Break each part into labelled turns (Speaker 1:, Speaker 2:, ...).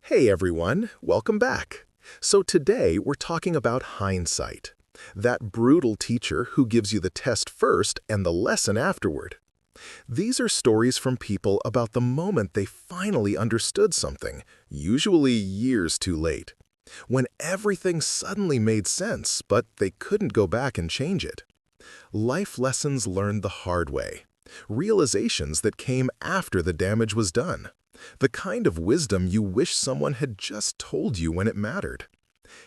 Speaker 1: Hey everyone, welcome back. So today we're talking about hindsight, that brutal teacher who gives you the test first and the lesson afterward. These are stories from people about the moment they finally understood something, usually years too late, when everything suddenly made sense, but they couldn't go back and change it. Life lessons learned the hard way, realizations that came after the damage was done. The kind of wisdom you wish someone had just told you when it mattered.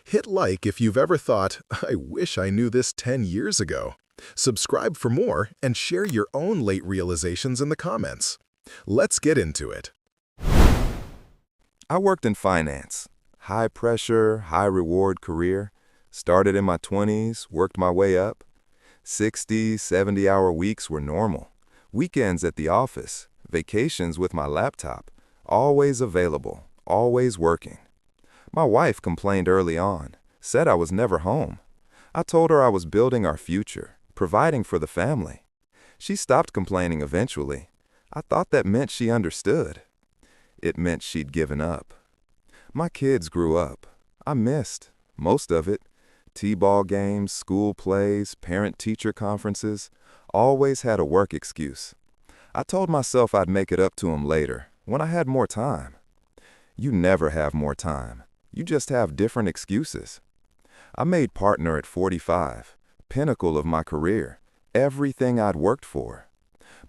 Speaker 1: Hit like if you've ever thought, I wish I knew this 10 years ago. Subscribe for more and share your own late realizations in the comments. Let's get into it.
Speaker 2: I worked in finance. High pressure, high reward career. Started in my 20s, worked my way up. 60, 70-hour weeks were normal. Weekends at the office, vacations with my laptop. Always available, always working. My wife complained early on, said I was never home. I told her I was building our future, providing for the family. She stopped complaining eventually. I thought that meant she understood. It meant she'd given up. My kids grew up. I missed most of it. T-ball games, school plays, parent-teacher conferences. Always had a work excuse. I told myself I'd make it up to them later, when I had more time. You never have more time. You just have different excuses. I made partner at 45, pinnacle of my career, everything I'd worked for.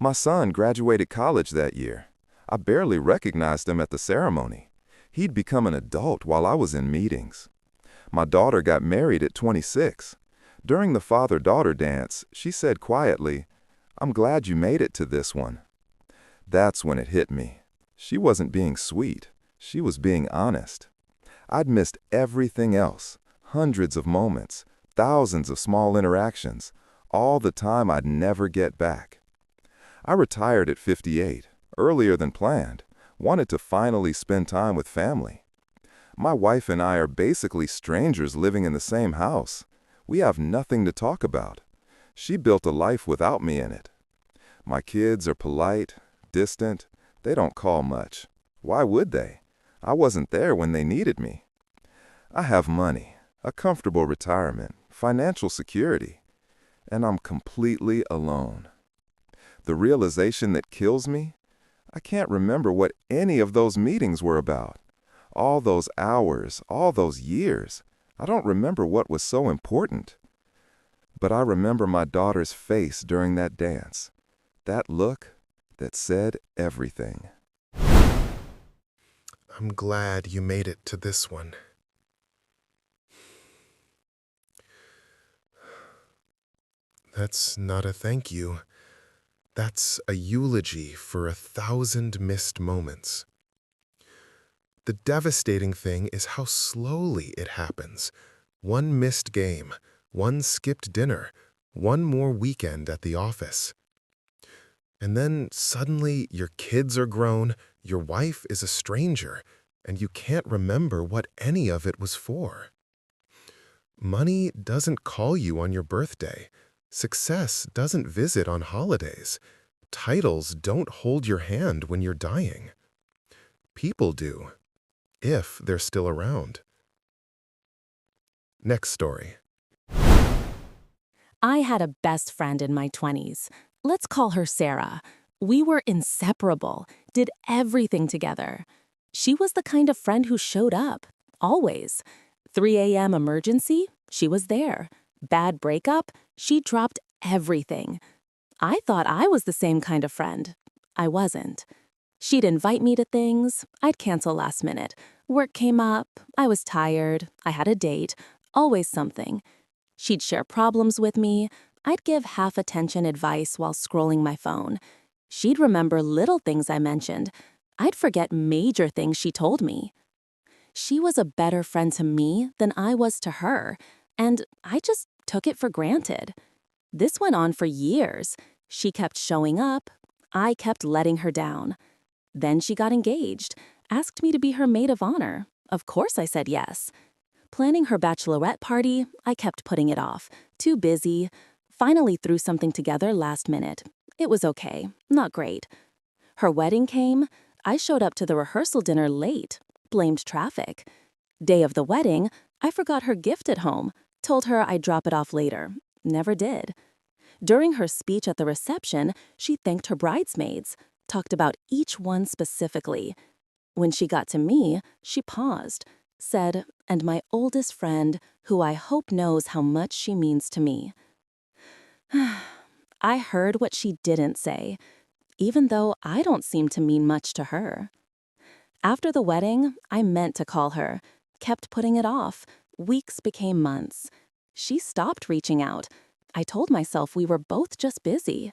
Speaker 2: My son graduated college that year. I barely recognized him at the ceremony. He'd become an adult while I was in meetings. My daughter got married at 26. During the father-daughter dance, she said quietly, "I'm glad you made it to this one." That's when it hit me. She wasn't being sweet. She was being honest. I'd missed everything else, hundreds of moments, thousands of small interactions, all the time I'd never get back. I retired at 58, earlier than planned, wanted to finally spend time with family. My wife and I are basically strangers living in the same house. We have nothing to talk about. She built a life without me in it. My kids are polite, distant. They don't call much. Why would they? I wasn't there when they needed me. I have money, a comfortable retirement, financial security, and I'm completely alone. The realization that kills me? I can't remember what any of those meetings were about. All those hours, all those years. I don't remember what was so important. But I remember my daughter's face during that dance. That look that said everything.
Speaker 1: I'm glad you made it to this one. That's not a thank you. That's a eulogy for 1,000 missed moments. The devastating thing is how slowly it happens. One missed game, one skipped dinner, one more weekend at the office. And then suddenly your kids are grown, your wife is a stranger, and you can't remember what any of it was for. Money doesn't call you on your birthday. Success doesn't visit on holidays. Titles don't hold your hand when you're dying. People do, if they're still around. Next story.
Speaker 3: I had a best friend in my 20s. Let's call her Sarah. We were inseparable, did everything together. She was the kind of friend who showed up, always. 3 a.m. emergency, she was there. Bad breakup, she dropped everything. I thought I was the same kind of friend. I wasn't. She'd invite me to things, I'd cancel last minute. Work came up, I was tired, I had a date, always something. She'd share problems with me. I'd give half-attention advice while scrolling my phone. She'd remember little things I mentioned. I'd forget major things she told me. She was a better friend to me than I was to her, and I just took it for granted. This went on for years. She kept showing up. I kept letting her down. Then she got engaged, asked me to be her maid of honor. Of course I said yes. Planning her bachelorette party, I kept putting it off. Too busy. Finally threw something together last minute. It was okay, not great. Her wedding came. I showed up to the rehearsal dinner late. blamed traffic. Day of the wedding, I forgot her gift at home, told her I'd drop it off later. Never did. During her speech at the reception, she thanked her bridesmaids, talked about each one specifically. When she got to me, she paused, said, "And my oldest friend, who I hope knows how much she means to me." I heard what she didn't say, even though I don't seem to mean much to her. After the wedding, I meant to call her, kept putting it off. Weeks became months. She stopped reaching out. I told myself we were both just busy.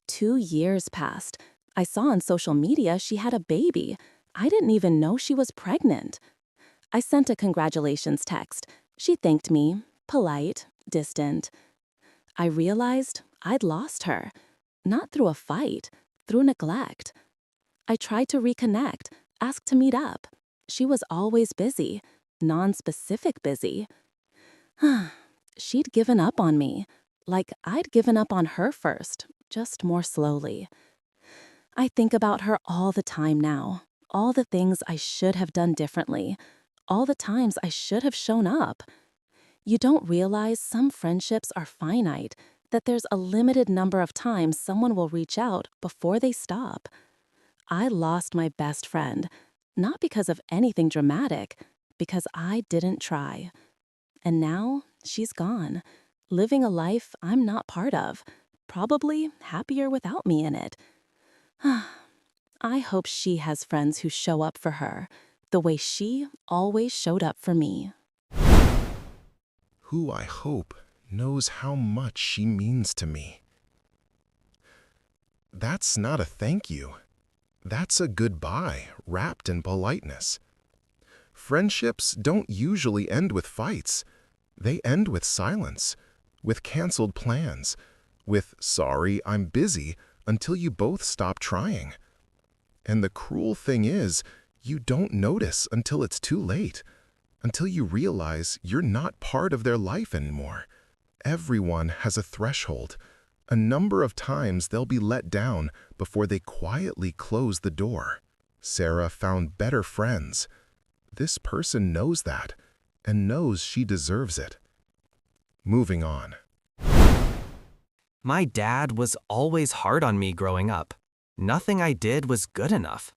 Speaker 3: 2 years passed. I saw on social media she had a baby. I didn't even know she was pregnant. I sent a congratulations text. She thanked me, polite, distant. I realized I'd lost her, not through a fight, through neglect. I tried to reconnect, asked to meet up. She was always busy, non-specific busy. She'd given up on me, like I'd given up on her first, just more slowly. I think about her all the time now, all the things I should have done differently, all the times I should have shown up. You don't realize some friendships are finite, that there's a limited number of times someone will reach out before they stop. I lost my best friend, not because of anything dramatic, because I didn't try. And now she's gone, living a life I'm not part of, probably happier without me in it. I hope she has friends who show up for her, the way she always showed up for me.
Speaker 1: Who I hope knows how much she means to me. That's not a thank you. That's a goodbye wrapped in politeness. Friendships don't usually end with fights. They end with silence, with canceled plans, with "sorry, I'm busy," until you both stop trying. And the cruel thing is, you don't notice until it's too late, until you realize you're not part of their life anymore. Everyone has a threshold, a number of times they'll be let down before they quietly close the door. Sarah found better friends. This person knows that, and knows she deserves it. Moving on.
Speaker 4: My dad was always hard on me growing up. Nothing I did was good enough.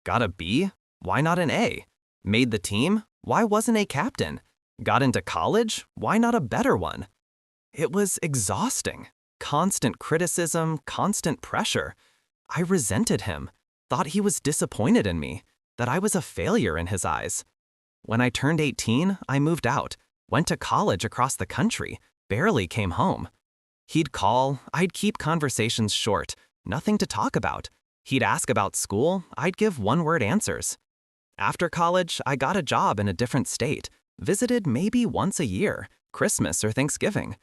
Speaker 4: Got a B? Why not an A? Made the team? Why wasn't a captain? Got into college? Why not a better one? It was exhausting. Constant criticism, constant pressure. I resented him, thought he was disappointed in me, that I was a failure in his eyes. When I turned 18, I moved out, went to college across the country, barely came home. He'd call, I'd keep conversations short, nothing to talk about. He'd ask about school, I'd give one-word answers. After college, I got a job in a different state, visited maybe once a year, Christmas or Thanksgiving.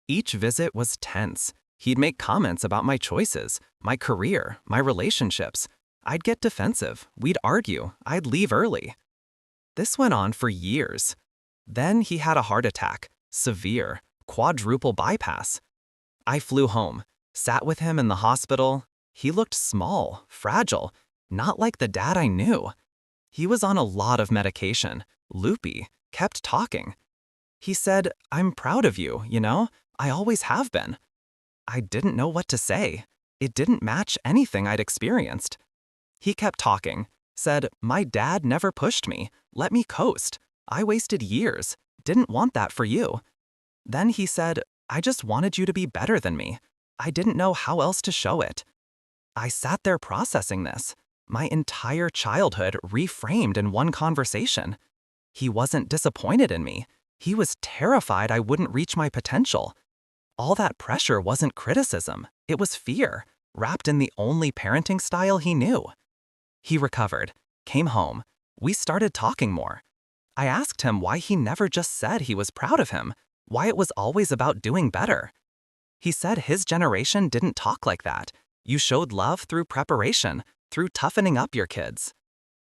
Speaker 4: Each visit was tense. He'd make comments about my choices, my career, my relationships. I'd get defensive, we'd argue, I'd leave early. This went on for years. Then he had a heart attack, severe, quadruple bypass. I flew home, sat with him in the hospital. He looked small, fragile, not like the dad I knew. He was on a lot of medication, loopy, kept talking. He said, "I'm proud of you, you know? I always have been." I didn't know what to say. It didn't match anything I'd experienced. He kept talking, said, "My dad never pushed me, let me coast. I wasted years, didn't want that for you." Then he said, "I just wanted you to be better than me. I didn't know how else to show it." I sat there processing this, my entire childhood reframed in one conversation. He wasn't disappointed in me. He was terrified I wouldn't reach my potential. All that pressure wasn't criticism, it was fear, wrapped in the only parenting style he knew. He recovered, came home. We started talking more. I asked him why he never just said he was proud of him, why it was always about doing better. He said his generation didn't talk like that. You showed love through preparation, through toughening up your kids.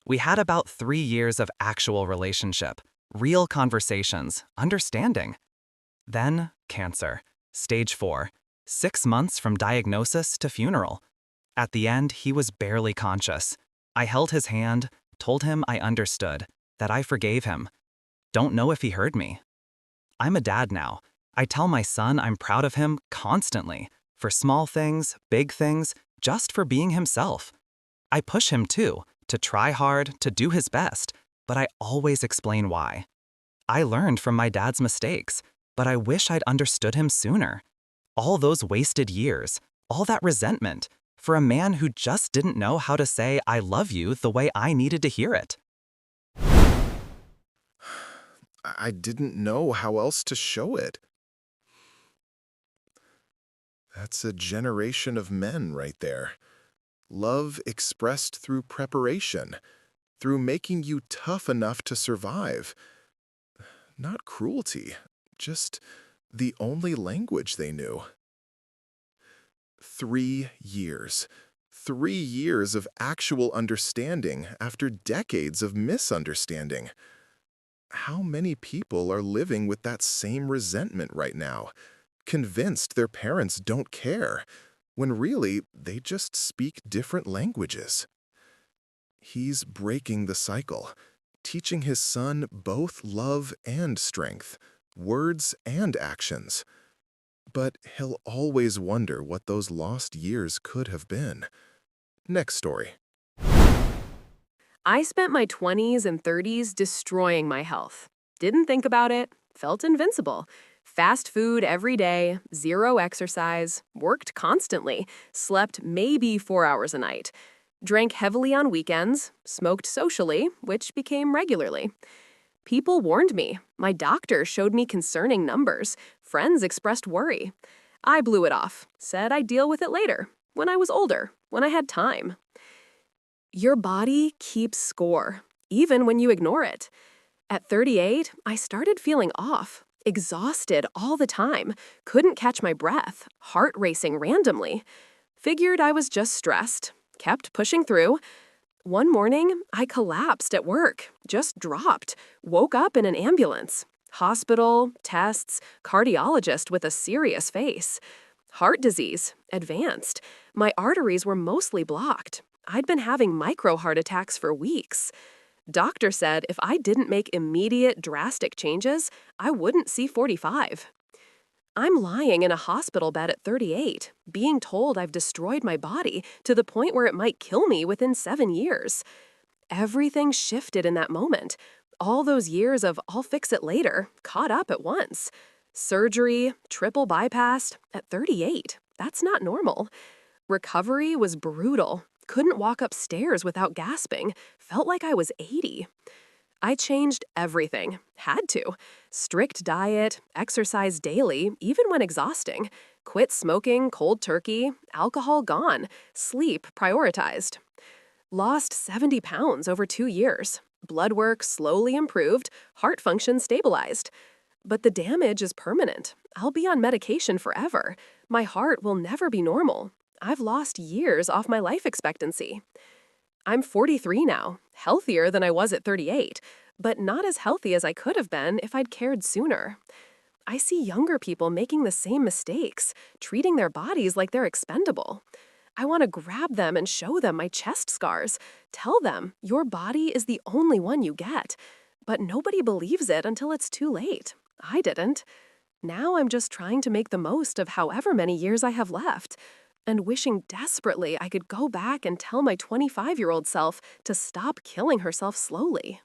Speaker 4: We had about 3 years of actual relationship, real conversations, understanding. Then, cancer, stage 4, 6 months from diagnosis to funeral. At the end, he was barely conscious. I held his hand, told him I understood, that I forgave him. Don't know if he heard me. I'm a dad now. I tell my son I'm proud of him constantly, for small things, big things, just for being himself. I push him too, to try hard, to do his best, but I always explain why. I learned from my dad's mistakes, but I wish I'd understood him sooner. All those wasted years, all that resentment, for a man who just didn't know how to say I love you the way I needed to hear it.
Speaker 1: I didn't know how else to show it. That's a generation of men right there. Love expressed through preparation, through making you tough enough to survive. Not cruelty, just the only language they knew. 3 years. 3 years of actual understanding after decades of misunderstanding. How many people are living with that same resentment right now, convinced their parents don't care, when really they just speak different languages? He's breaking the cycle, teaching his son both love and strength, words and actions. But he'll always wonder what those lost years could have been. Next story.
Speaker 5: I spent my 20s and 30s destroying my health. Didn't think about it, felt invincible. Fast food every day, zero exercise, worked constantly, slept maybe 4 hours a night. Drank heavily on weekends, smoked socially, which became regularly. People warned me. My doctor showed me concerning numbers. Friends expressed worry. I blew it off, said I'd deal with it later, when I was older, when I had time. Your body keeps score, even when you ignore it. At 38, I started feeling off, exhausted all the time, couldn't catch my breath, heart racing randomly. Figured I was just stressed, kept pushing through. One morning, I collapsed at work, just dropped, woke up in an ambulance. Hospital, tests, cardiologist with a serious face. Heart disease, advanced. My arteries were mostly blocked. I'd been having micro heart attacks for weeks. Doctor said if I didn't make immediate, drastic changes, I wouldn't see 45. I'm lying in a hospital bed at 38, being told I've destroyed my body to the point where it might kill me within 7 years. Everything shifted in that moment. All those years of I'll fix it later caught up at once. Surgery, triple bypassed, at 38. That's not normal. Recovery was brutal. Couldn't walk upstairs without gasping. Felt like I was 80. I changed everything. Had to. Strict diet, exercise daily, even when exhausting. Quit smoking cold turkey, alcohol gone, sleep prioritized. Lost 70 pounds over 2 years. Blood work slowly improved, heart function stabilized. But the damage is permanent. I'll be on medication forever. My heart will never be normal. I've lost years off my life expectancy. I'm 43 now, healthier than I was at 38, but not as healthy as I could have been if I'd cared sooner. I see younger people making the same mistakes, treating their bodies like they're expendable. I want to grab them and show them my chest scars. Tell them, your body is the only one you get. But nobody believes it until it's too late. I didn't. Now I'm just trying to make the most of however many years I have left, and wishing desperately I could go back and tell my 25-year-old self to stop killing herself slowly.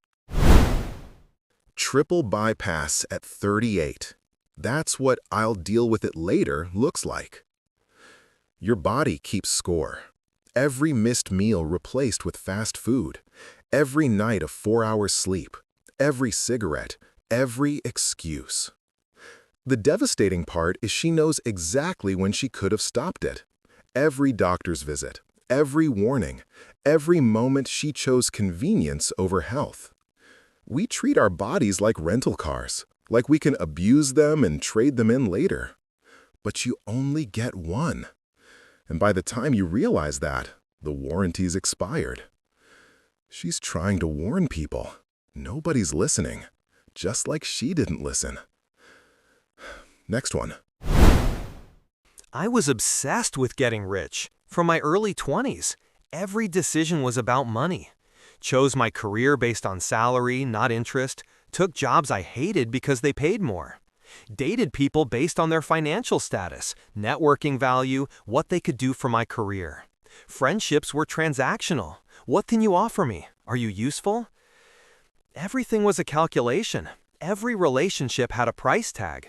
Speaker 1: Triple bypass at 38. That's what I'll deal with it later looks like. Your body keeps score. Every missed meal replaced with fast food. Every night of 4 hours sleep. Every cigarette. Every excuse. The devastating part is she knows exactly when she could have stopped it. Every doctor's visit, every warning, every moment she chose convenience over health. We treat our bodies like rental cars, like we can abuse them and trade them in later. But you only get one. And by the time you realize that, the warranty's expired. She's trying to warn people. Nobody's listening, just like she didn't listen. Next one.
Speaker 6: I was obsessed with getting rich. From my early 20s, every decision was about money. chose my career based on salary, not interest, took jobs I hated because they paid more, dated people based on their financial status, networking value, what they could do for my career. Friendships were transactional. What can you offer me? Are you useful? Everything was a calculation. Every relationship had a price tag.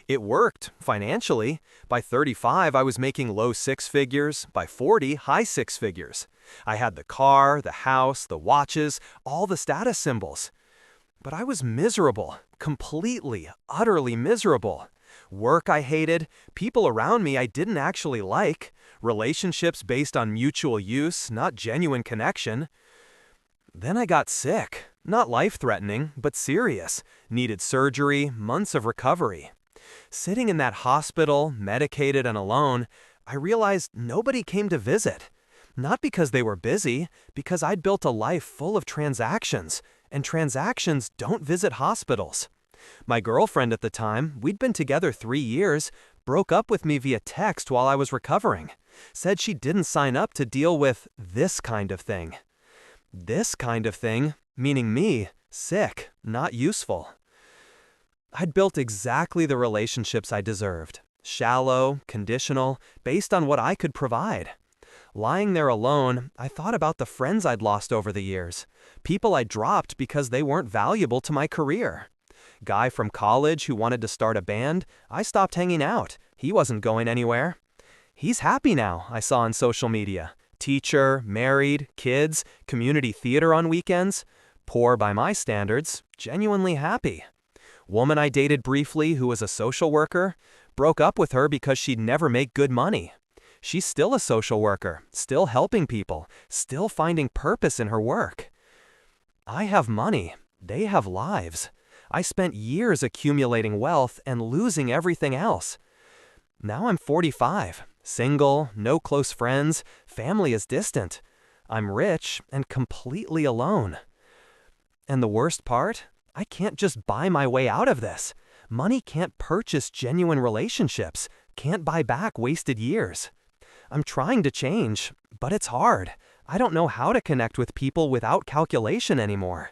Speaker 6: It worked, financially. By 35, I was making low six figures. By 40, high six figures. I had the car, the house, the watches, all the status symbols. But I was miserable, completely, utterly miserable. Work I hated, people around me I didn't actually like, relationships based on mutual use, not genuine connection. Then I got sick, not life-threatening, but serious, needed surgery, months of recovery. Sitting in that hospital, medicated and alone, I realized nobody came to visit. Not because they were busy, because I'd built a life full of transactions, and transactions don't visit hospitals. My girlfriend at the time, we'd been together 3 years, broke up with me via text while I was recovering. Said she didn't sign up to deal with this kind of thing. This kind of thing, meaning me, sick, not useful. I'd built exactly the relationships I deserved. Shallow, conditional, based on what I could provide. Lying there alone, I thought about the friends I'd lost over the years. People I dropped because they weren't valuable to my career. Guy from college who wanted to start a band, I stopped hanging out. He wasn't going anywhere. He's happy now, I saw on social media. Teacher, married, kids, community theater on weekends. Poor by my standards, genuinely happy. Woman I dated briefly who was a social worker, broke up with her because she'd never make good money. She's still a social worker, still helping people, still finding purpose in her work. I have money. They have lives. I spent years accumulating wealth and losing everything else. Now I'm 45, single, no close friends, family is distant. I'm rich and completely alone. And the worst part? I can't just buy my way out of this. Money can't purchase genuine relationships, can't buy back wasted years. I'm trying to change, but it's hard. I don't know how to connect with people without calculation anymore.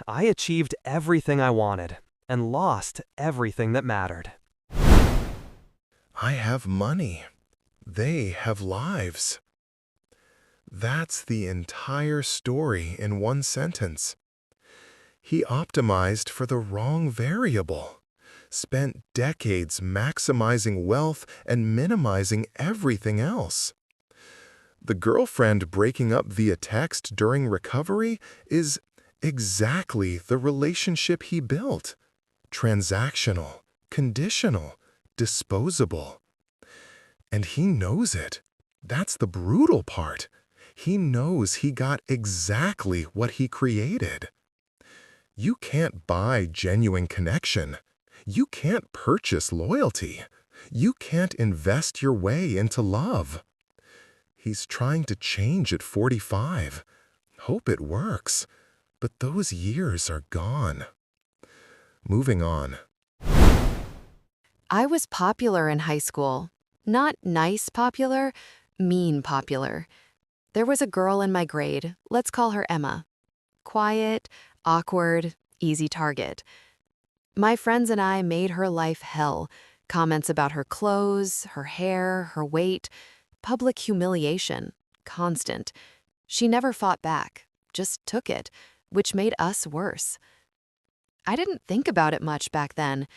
Speaker 6: I achieved everything I wanted and lost everything that mattered.
Speaker 1: I have money. They have lives. That's the entire story in one sentence. He optimized for the wrong variable, spent decades maximizing wealth and minimizing everything else. The girlfriend breaking up via text during recovery is exactly the relationship he built. Transactional, conditional, disposable. And he knows it. That's the brutal part. He knows he got exactly what he created. You can't buy genuine connection. You can't purchase loyalty. You can't invest your way into love. He's trying to change at 45. Hope it works. But those years are gone. Moving on.
Speaker 7: I was popular in high school. Not nice popular, mean popular. There was a girl in my grade, let's call her Emma. Quiet, awkward, easy target. My friends and I made her life hell. Comments about her clothes, her hair, her weight. Public humiliation. Constant. She never fought back, just took it, which made us worse. I didn't think about it much back then.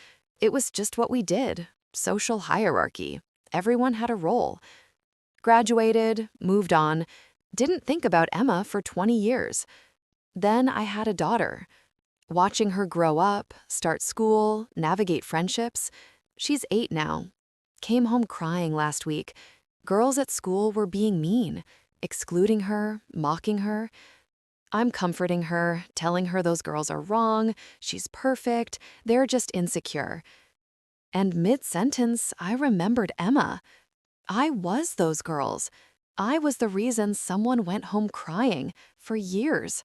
Speaker 7: It was just what we did. Social hierarchy. Everyone had a role. Graduated, moved on, didn't think about Emma for 20 years. Then I had a daughter. Watching her grow up, start school, navigate friendships. She's 8 now. Came home crying last week. Girls at school were being mean, excluding her, mocking her. I'm comforting her, telling her those girls are wrong, she's perfect, they're just insecure. And mid-sentence, I remembered Emma. I was those girls. I was the reason someone went home crying for years.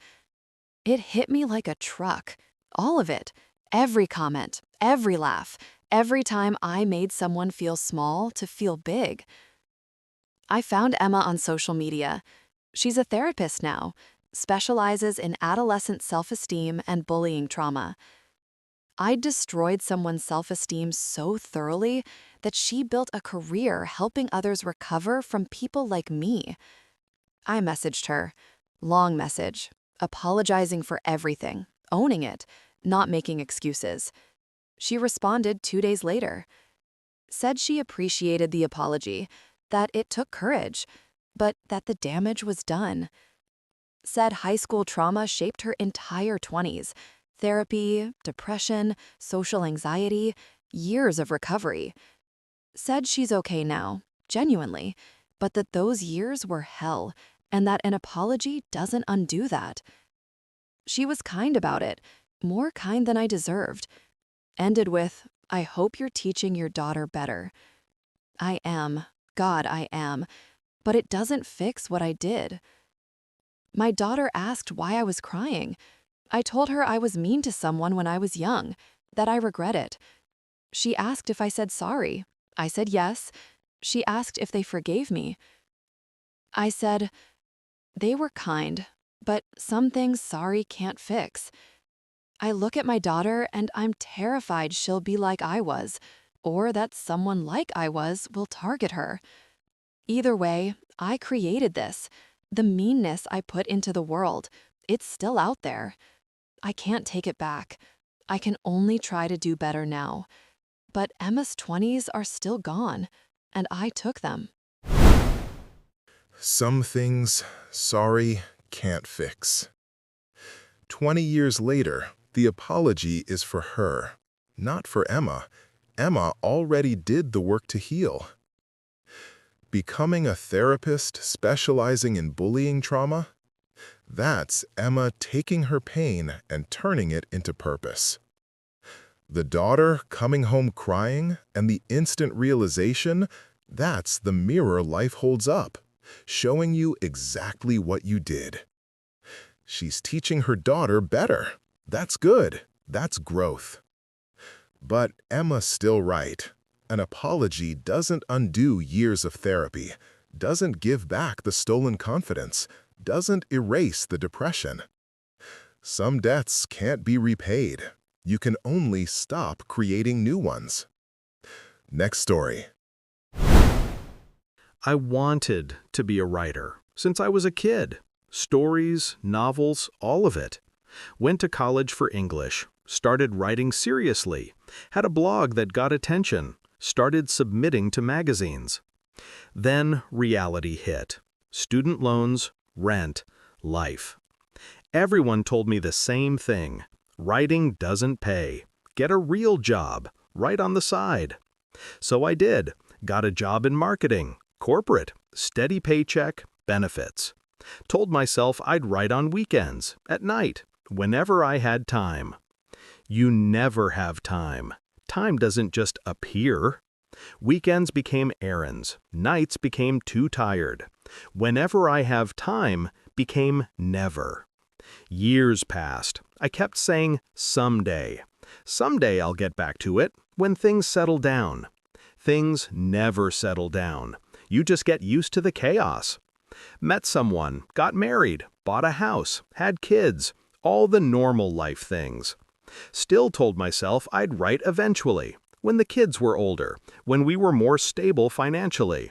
Speaker 7: It hit me like a truck. All of it. Every comment, every laugh, every time I made someone feel small to feel big. I found Emma on social media. She's a therapist now. specializes in adolescent self-esteem and bullying trauma. I'd destroyed someone's self-esteem so thoroughly that she built a career helping others recover from people like me. I messaged her, long message, apologizing for everything, owning it, not making excuses. She responded 2 days later. Said she appreciated the apology, that it took courage, but that the damage was done. Said high school trauma shaped her entire 20s. Therapy, depression, social anxiety, years of recovery. Said she's okay now, genuinely, but that those years were hell, and that an apology doesn't undo that. She was kind about it, more kind than I deserved. Ended with, "I hope you're teaching your daughter better." I am, God, I am, but it doesn't fix what I did. My daughter asked why I was crying. I told her I was mean to someone when I was young, that I regret it. She asked if I said sorry. I said yes. She asked if they forgave me. I said, they were kind, but some things sorry can't fix. I look at my daughter and I'm terrified she'll be like I was, or that someone like I was will target her. Either way, I created this. The meanness I put into the world, it's still out there. I can't take it back. I can only try to do better now. But Emma's 20s are still gone, and I took them.
Speaker 1: Some things sorry can't fix. 20 years later, the apology is for her, not for Emma. Emma already did the work to heal. Becoming a therapist specializing in bullying trauma? That's Emma taking her pain and turning it into purpose. The daughter coming home crying and the instant realization, that's the mirror life holds up, showing you exactly what you did. She's teaching her daughter better. That's good. That's growth. But Emma's still right. An apology doesn't undo years of therapy, doesn't give back the stolen confidence, doesn't erase the depression. Some debts can't be repaid. You can only stop creating new ones. Next story.
Speaker 8: I wanted to be a writer since I was a kid. Stories, novels, all of it. Went to college for English, started writing seriously, had a blog that got attention, started submitting to magazines. Then reality hit. Student loans, rent, life. Everyone told me the same thing. Writing doesn't pay. Get a real job, write on the side. So I did. Got a job in marketing, corporate, steady paycheck, benefits. Told myself I'd write on weekends, at night, whenever I had time. You never have time. Time doesn't just appear. Weekends became errands. Nights became too tired. Whenever I have time became never. Years passed. I kept saying, someday. Someday I'll get back to it, when things settle down. Things never settle down. You just get used to the chaos. Met someone, got married, bought a house, had kids, all the normal life things. Still told myself I'd write eventually, when the kids were older, when we were more stable financially.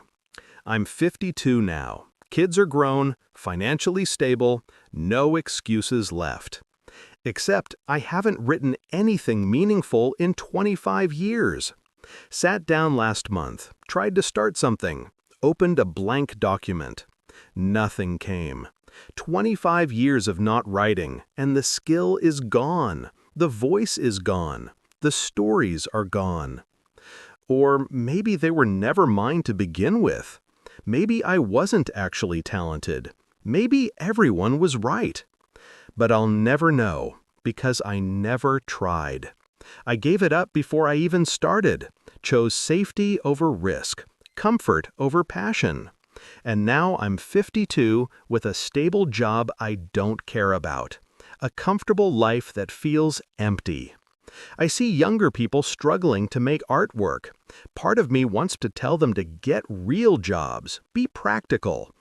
Speaker 8: I'm 52 now. Kids are grown, financially stable, no excuses left. Except I haven't written anything meaningful in 25 years. Sat down last month, tried to start something, opened a blank document. Nothing came. 25 years of not writing, and the skill is gone. The voice is gone. The stories are gone. Or maybe they were never mine to begin with. Maybe I wasn't actually talented. Maybe everyone was right. But I'll never know, because I never tried. I gave it up before I even started, chose safety over risk, comfort over passion. And now I'm 52 with a stable job I don't care about, a comfortable life that feels empty. I see younger people struggling to make artwork. Part of me wants to tell them to get real jobs, be practical.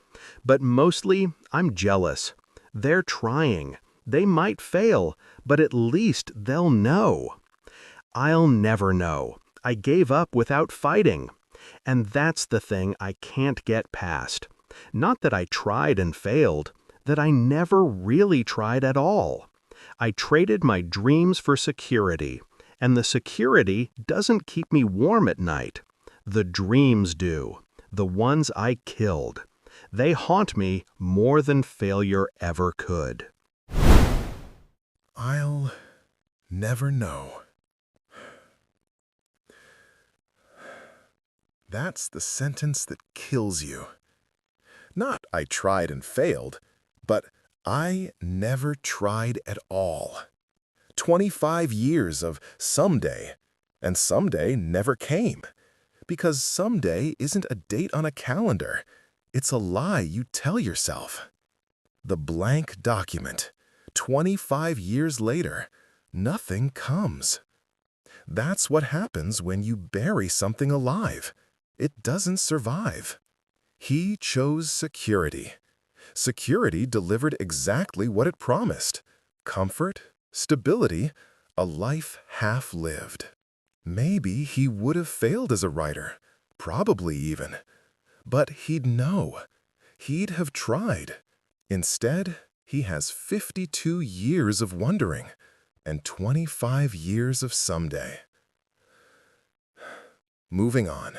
Speaker 8: But mostly, I'm jealous. They're trying. They might fail, but at least they'll know. I'll never know. I gave up without fighting. And that's the thing I can't get past. Not that I tried and failed, that I never really tried at all. I traded my dreams for security, and the security doesn't keep me warm at night. The dreams do, the ones I killed. They haunt me more than failure ever could.
Speaker 1: I'll never know. That's the sentence that kills you. Not I tried and failed, but I never tried at all. 25 years of someday, and someday never came. Because someday isn't a date on a calendar. It's a lie you tell yourself. The blank document. 25 years later, nothing comes. That's what happens when you bury something alive. It doesn't survive. He chose security. Security delivered exactly what it promised. Comfort, stability, a life half-lived. Maybe he would have failed as a writer, probably even. But he'd know. He'd have tried. Instead, he has 52 years of wondering and 25 years of someday. Moving on.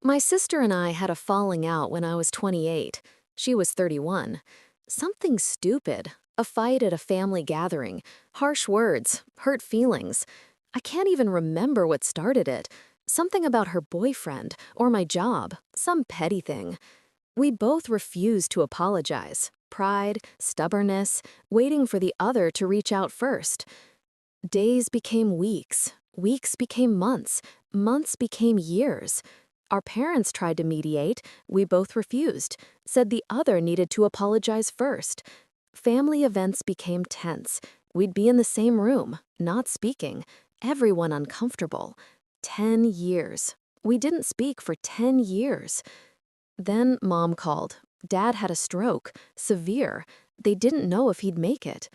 Speaker 9: My sister and I had a falling out when I was 28. She was 31. Something stupid. A fight at a family gathering. Harsh words. Hurt feelings. I can't even remember what started it. Something about her boyfriend, or my job. Some petty thing. We both refused to apologize. Pride, stubbornness, waiting for the other to reach out first. Days became weeks. Weeks became months. Months became years. Our parents tried to mediate. We both refused. Said the other needed to apologize first. Family events became tense. We'd be in the same room, not speaking. Everyone uncomfortable. 10 years. We didn't speak for 10 years. Then Mom called. Dad had a stroke. Severe. They didn't know if he'd make it.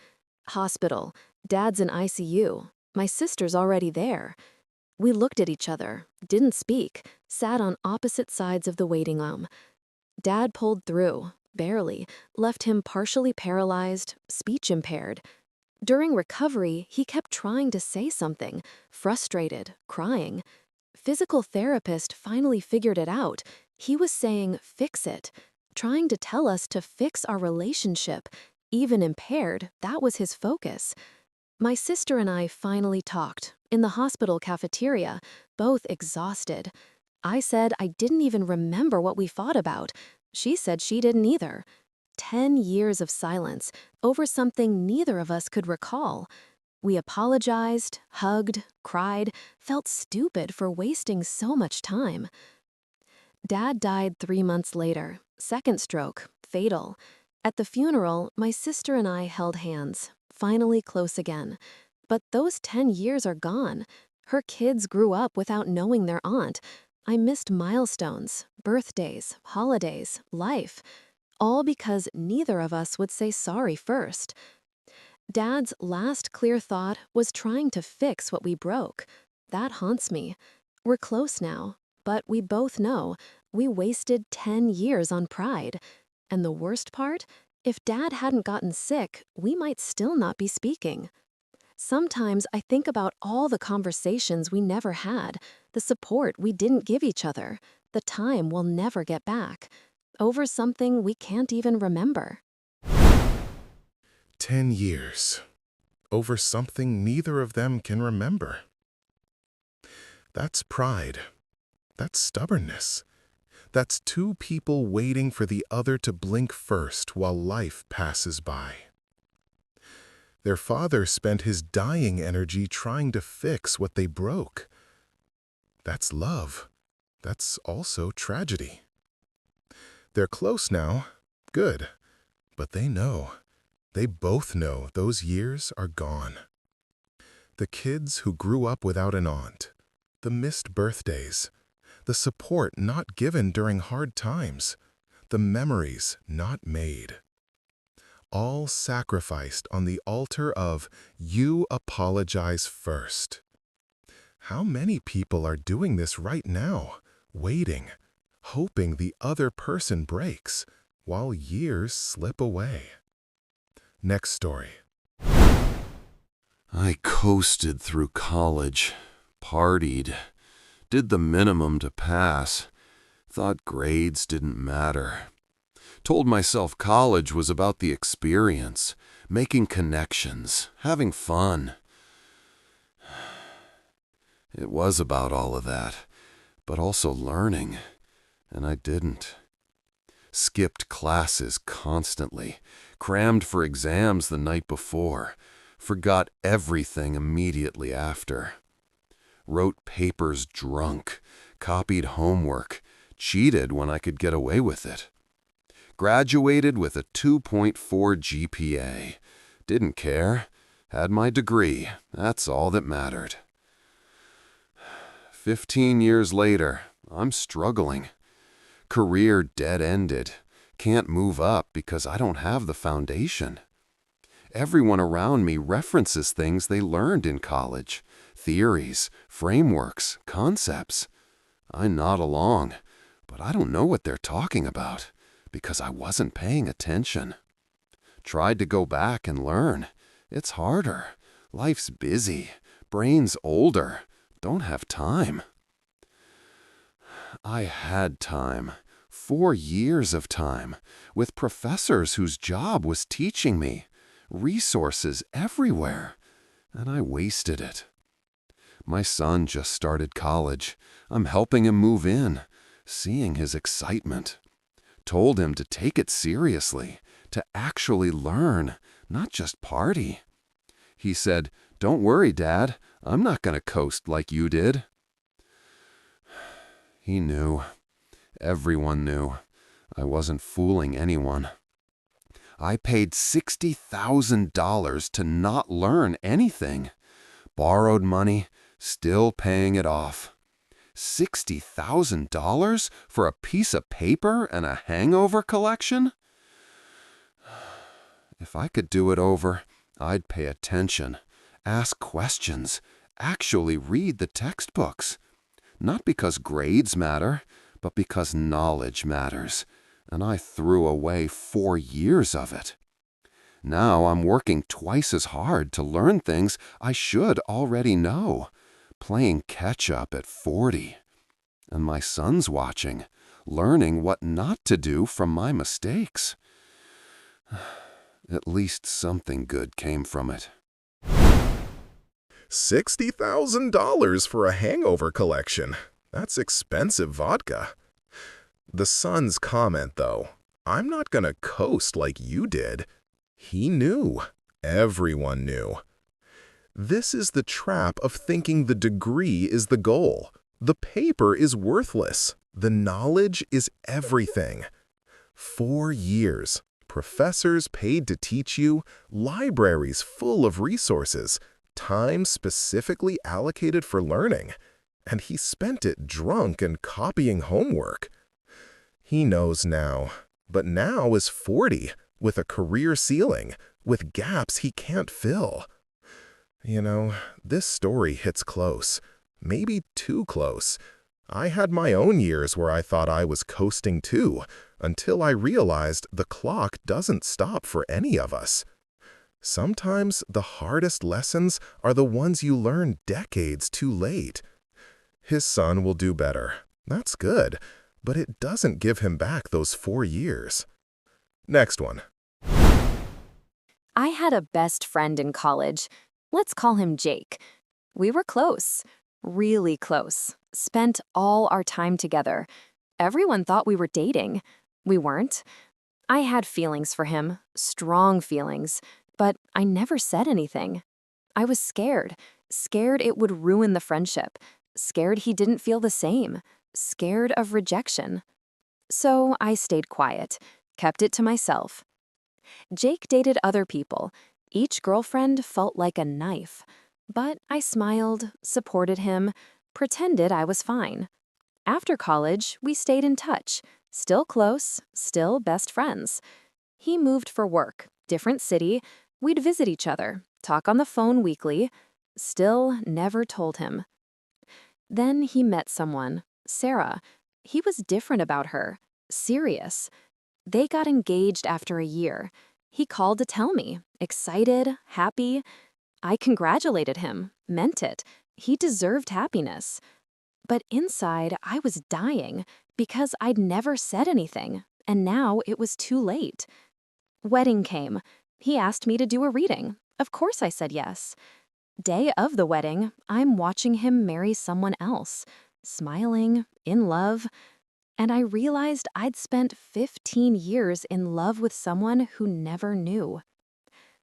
Speaker 9: Hospital. Dad's in ICU. My sister's already there. We looked at each other, didn't speak, sat on opposite sides of the waiting room. Dad pulled through, barely, left him partially paralyzed, speech impaired. During recovery, he kept trying to say something, frustrated, crying. Physical therapist finally figured it out. He was saying, fix it, trying to tell us to fix our relationship. Even impaired, that was his focus. My sister and I finally talked, in the hospital cafeteria, both exhausted. I said I didn't even remember what we fought about. She said she didn't either. 10 years of silence over something neither of us could recall. We apologized, hugged, cried, felt stupid for wasting so much time. Dad died 3 months later, second stroke, fatal. At the funeral, my sister and I held hands, finally close again. But those 10 years are gone. Her kids grew up without knowing their aunt. I missed milestones, birthdays, holidays, life. All because neither of us would say sorry first. Dad's last clear thought was trying to fix what we broke. That haunts me. We're close now, but we both know we wasted 10 years on pride. And the worst part? If Dad hadn't gotten sick, we might still not be speaking. Sometimes I think about all the conversations we never had, the support we didn't give each other, the time we'll never get back, over something we can't even remember.
Speaker 1: 10 years. Over something neither of them can remember. That's pride. That's stubbornness. That's two people waiting for the other to blink first while life passes by. Their father spent his dying energy trying to fix what they broke. That's love. That's also tragedy. They're close now. Good. But they know. They both know those years are gone. The kids who grew up without an aunt. The missed birthdays. The support not given during hard times. The memories not made. all sacrificed on the altar of "you apologize first." How many people are doing this right now, waiting, hoping the other person breaks, while years slip away? Next story.
Speaker 10: I coasted through college, partied, did the minimum to pass, thought grades didn't matter. Told myself college was about the experience, making connections, having fun. It was about all of that, but also learning, and I didn't. Skipped classes constantly, crammed for exams the night before, forgot everything immediately after. Wrote papers drunk, copied homework, cheated when I could get away with it. Graduated with a 2.4 GPA. Didn't care. Had my degree. That's all that mattered. 15 years later, I'm struggling. Career dead-ended. Can't move up because I don't have the foundation. Everyone around me references things they learned in college. Theories, frameworks, concepts. I nod along, but I don't know what they're talking about because I wasn't paying attention. Tried to go back and learn. It's harder. Life's busy. Brain's older. Don't have time. I had time. 4 years of time, with professors whose job was teaching me. Resources everywhere. And I wasted it. My son just started college. I'm helping him move in, seeing his excitement. Told him to take it seriously, to actually learn, not just party. He said, "Don't worry, Dad. I'm not going to coast like you did." He knew. Everyone knew. I wasn't fooling anyone. I paid $60,000 to not learn anything. Borrowed money, still paying it off. $60,000 for a piece of paper and a hangover collection? If I could do it over, I'd pay attention, ask questions, actually read the textbooks. Not because grades matter, but because knowledge matters, and I threw away 4 years of it. Now I'm working twice as hard to learn things I should already know, playing catch-up at 40. And my son's watching, learning what not to do from my mistakes. At least something good came from it.
Speaker 1: $60,000 for a hangover collection. That's expensive vodka. The son's comment, though, "I'm not gonna coast like you did." He knew. Everyone knew. This is the trap of thinking the degree is the goal. The paper is worthless. The knowledge is everything. 4 years. Professors paid to teach you, libraries full of resources, time specifically allocated for learning, and he spent it drunk and copying homework. He knows now, but now is 40, with a career ceiling, with gaps he can't fill. You know, this story hits close, maybe too close. I had my own years where I thought I was coasting too, until I realized the clock doesn't stop for any of us. Sometimes the hardest lessons are the ones you learn decades too late. His son will do better. That's good, but it doesn't give him back those 4 years. Next one.
Speaker 3: I had a best friend in college. Let's call him Jake. We were close, really close, spent all our time together. Everyone thought we were dating. We weren't. I had feelings for him, strong feelings, but I never said anything. I was scared it would ruin the friendship, scared he didn't feel the same, scared of rejection. So I stayed quiet, kept it to myself. Jake dated other people. Each girlfriend felt like a knife. But I smiled, supported him, pretended I was fine. After college, we stayed in touch, still close, still best friends. He moved for work.
Speaker 9: Different city, we'd visit each other, talk on the phone weekly, still never told him. Then he met someone, Sarah. He was different about her, serious. They got engaged after a year. He called to tell me, excited, happy. I congratulated him, meant it. He deserved happiness. But inside, I was dying because I'd never said anything, and now it was too late. Wedding came. He asked me to do a reading. Of course I said yes. Day of the wedding, I'm watching him marry someone else, smiling, in love, and I realized I'd spent 15 years in love with someone who never knew.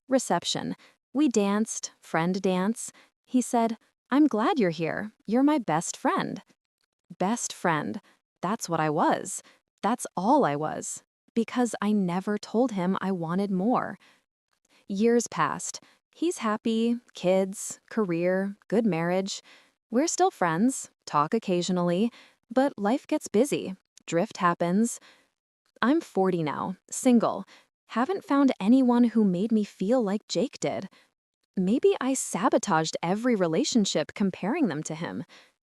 Speaker 9: Reception. We danced, friend dance. He said, "I'm glad you're here. You're my best friend." Best friend. That's what I was. That's all I was. Because I never told him I wanted more. Years passed. He's happy, kids, career, good marriage. We're still friends, talk occasionally, but life gets busy. Drift happens. I'm 40 now, single. Haven't found anyone who made me feel like Jake did. Maybe I sabotaged every relationship comparing them to him.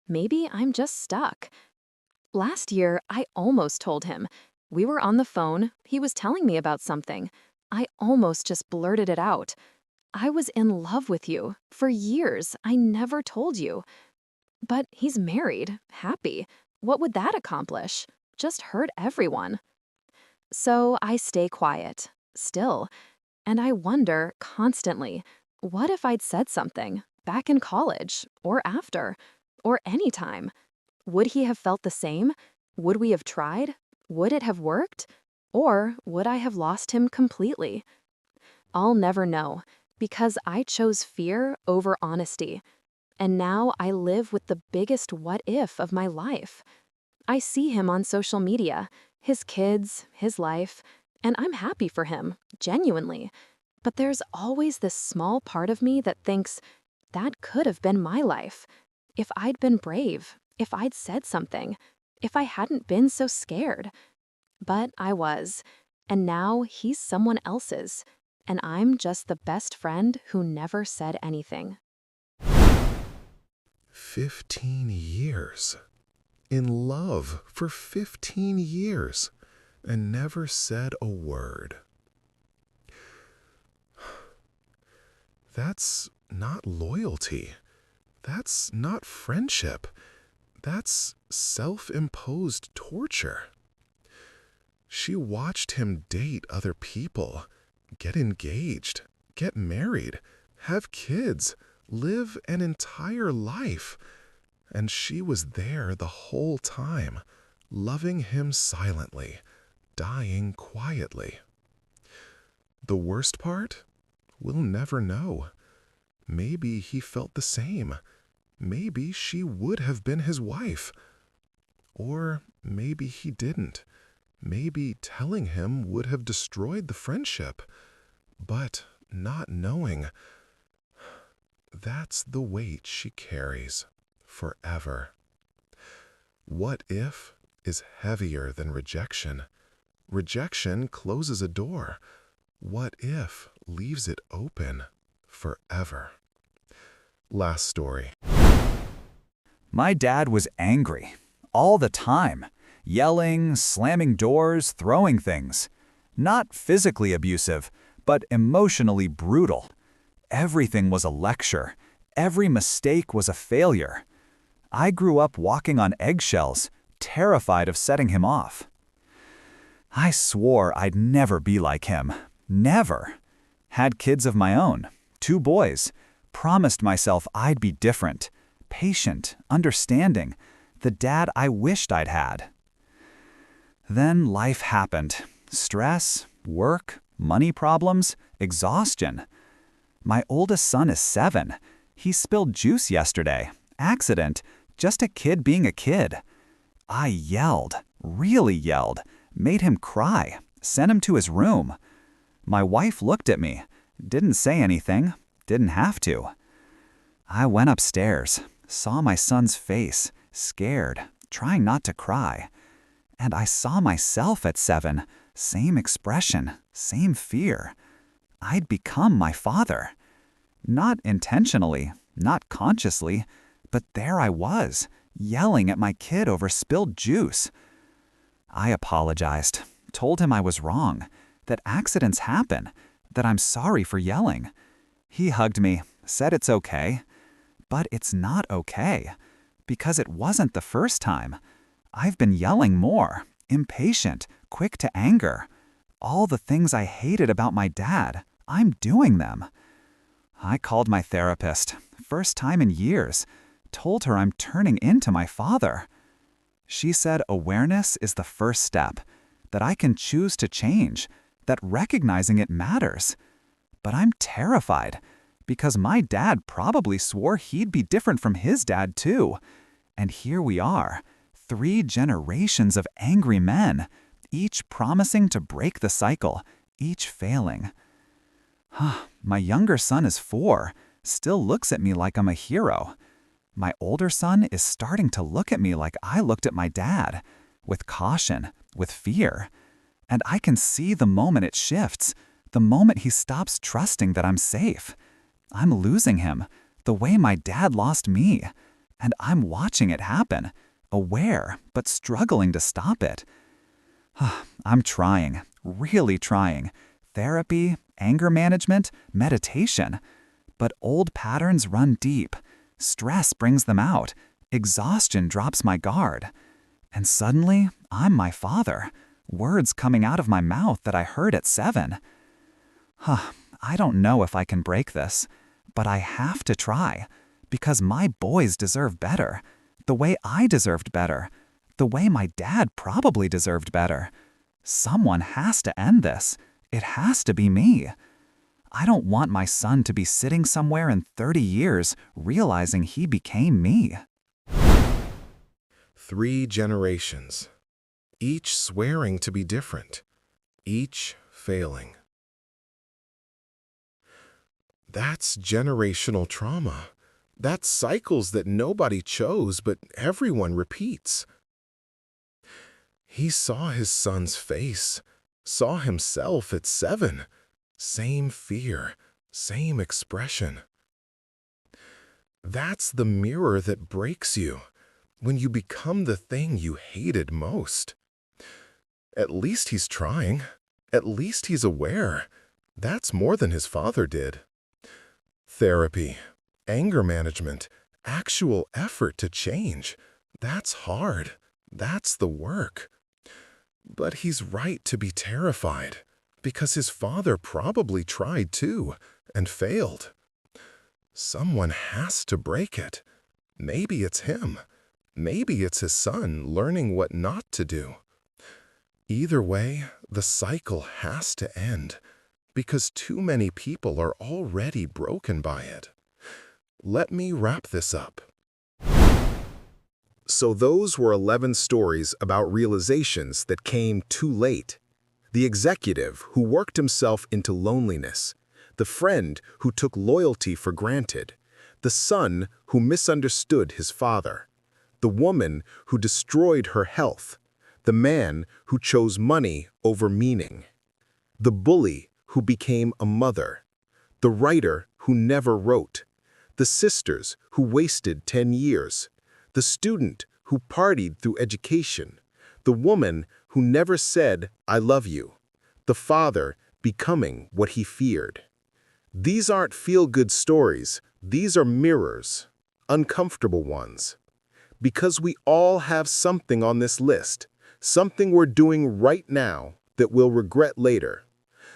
Speaker 9: Maybe I'm just stuck. Last year, I almost told him. We were on the phone, he was telling me about something. I almost just blurted it out. I was in love with you. For years, I never told you. But he's married, happy. What would that accomplish? Just hurt everyone. So I stay quiet, still. And I wonder constantly, what if I'd said something, back in college, or after, or any time? Would he have felt the same? Would we have tried? Would it have worked? Or would I have lost him completely? I'll never know, because I chose fear over honesty. And now I live with the biggest what if of my life. I see him on social media, his kids, his life, and I'm happy for him, genuinely. But there's always this small part of me that thinks, that could have been my life. If I'd been brave, if I'd said something, if I hadn't been so scared. But I was, and now he's someone else's, and I'm just the best friend who never said anything.
Speaker 1: 15 years. In love for 15 years and never said a word. That's not loyalty. That's not friendship. That's self-imposed torture. She watched him date other people, get engaged, get married, have kids, live an entire life. And she was there the whole time, loving him silently, dying quietly. The worst part? We'll never know. Maybe he felt the same. Maybe she would have been his wife. Or maybe he didn't. Maybe telling him would have destroyed the friendship. But not knowing, that's the weight she carries. Forever. What if is heavier than rejection. Rejection closes a door. What if leaves it open forever? Last story.
Speaker 11: My dad was angry, all the time, yelling, slamming doors, throwing things. Not physically abusive, but emotionally brutal. Everything was a lecture. Every mistake was a failure. I grew up walking on eggshells, terrified of setting him off. I swore I'd never be like him. Never. Had kids of my own, 2 boys. Promised myself I'd be different, patient, understanding, the dad I wished I'd had. Then life happened. Stress, work, money problems, exhaustion. My oldest son is 7. He spilled juice yesterday. Accident. Just a kid being a kid. I yelled, really yelled, made him cry, sent him to his room. My wife looked at me, didn't say anything, didn't have to. I went upstairs, saw my son's face, scared, trying not to cry. And I saw myself at 7, same expression, same fear. I'd become my father. Not intentionally, not consciously, but there I was, yelling at my kid over spilled juice. I apologized, told him I was wrong, that accidents happen, that I'm sorry for yelling. He hugged me, said it's okay. But it's not okay, because it wasn't the first time. I've been yelling more, impatient, quick to anger. All the things I hated about my dad, I'm doing them. I called my therapist, first time in years, told her I'm turning into my father. She said awareness is the first step, that I can choose to change, that recognizing it matters. But I'm terrified, because my dad probably swore he'd be different from his dad too. And here we are, 3 generations of angry men, each promising to break the cycle, each failing. My younger son is 4, still looks at me like I'm a hero. My older son is starting to look at me like I looked at my dad, with caution, with fear. And I can see the moment it shifts, the moment he stops trusting that I'm safe. I'm losing him, the way my dad lost me. And I'm watching it happen, aware, but struggling to stop it. I'm trying, really trying. Therapy, anger management, meditation. But old patterns run deep. Stress brings them out. Exhaustion drops my guard. And suddenly, I'm my father. Words coming out of my mouth that I heard at 7. I don't know if I can break this, but I have to try. Because my boys deserve better. The way I deserved better. The way my dad probably deserved better. Someone has to end this. It has to be me. I don't want my son to be sitting somewhere in 30 years realizing he became me.
Speaker 1: 3 generations, each swearing to be different, each failing. That's generational trauma. That's cycles that nobody chose, but everyone repeats. He saw his son's face, saw himself at 7. Same fear, same expression. That's the mirror that breaks you when you become the thing you hated most. At least he's trying. At least he's aware. That's more than his father did. Therapy, anger management, actual effort to change. That's hard. That's the work. But he's right to be terrified, because his father probably tried too, and failed. Someone has to break it. Maybe it's him. Maybe it's his son learning what not to do. Either way, the cycle has to end, because too many people are already broken by it. Let me wrap this up. So those were 11 stories about realizations that came too late. The executive who worked himself into loneliness, the friend who took loyalty for granted, the son who misunderstood his father, the woman who destroyed her health, the man who chose money over meaning, the bully who became a mother, the writer who never wrote, the sisters who wasted 10 years, the student who partied through education, the woman who never said, "I love you," the father becoming what he feared. These aren't feel-good stories, these are mirrors, uncomfortable ones. Because we all have something on this list, something we're doing right now that we'll regret later.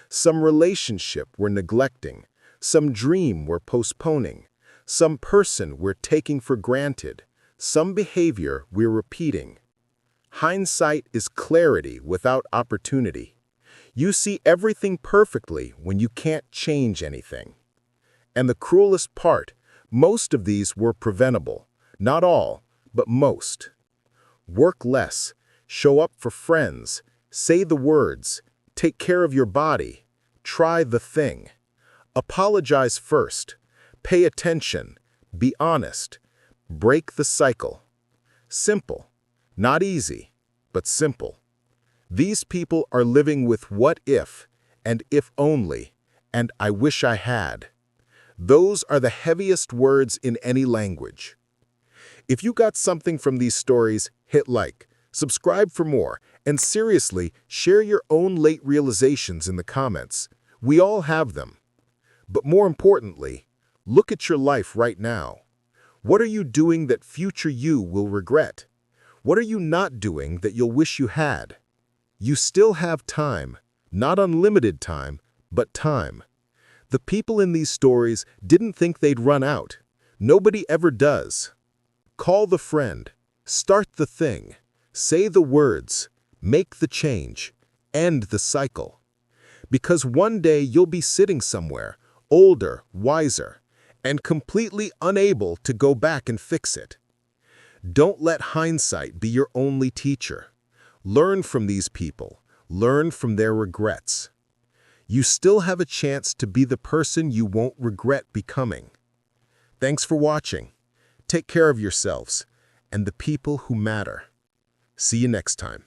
Speaker 1: Some relationship we're neglecting, some dream we're postponing, some person we're taking for granted, some behavior we're repeating. Hindsight is clarity without opportunity. You see everything perfectly when you can't change anything. And the cruelest part, most of these were preventable. Not all, but most. Work less, show up for friends, say the words, take care of your body, try the thing. Apologize first, pay attention, be honest, break the cycle. Simple, not easy, but simple. These people are living with what if, and if only, and I wish I had. Those are the heaviest words in any language. If you got something from these stories, hit like, subscribe for more, and seriously, share your own late realizations in the comments. We all have them. But more importantly, look at your life right now. What are you doing that future you will regret? What are you not doing that you'll wish you had? You still have time, not unlimited time, but time. The people in these stories didn't think they'd run out. Nobody ever does. Call the friend, start the thing, say the words, make the change, end the cycle. Because one day you'll be sitting somewhere, older, wiser, and completely unable to go back and fix it. Don't let hindsight be your only teacher. Learn from these people, learn from their regrets. You still have a chance to be the person you won't regret becoming. Thanks for watching. Take care of yourselves and the people who matter. See you next time.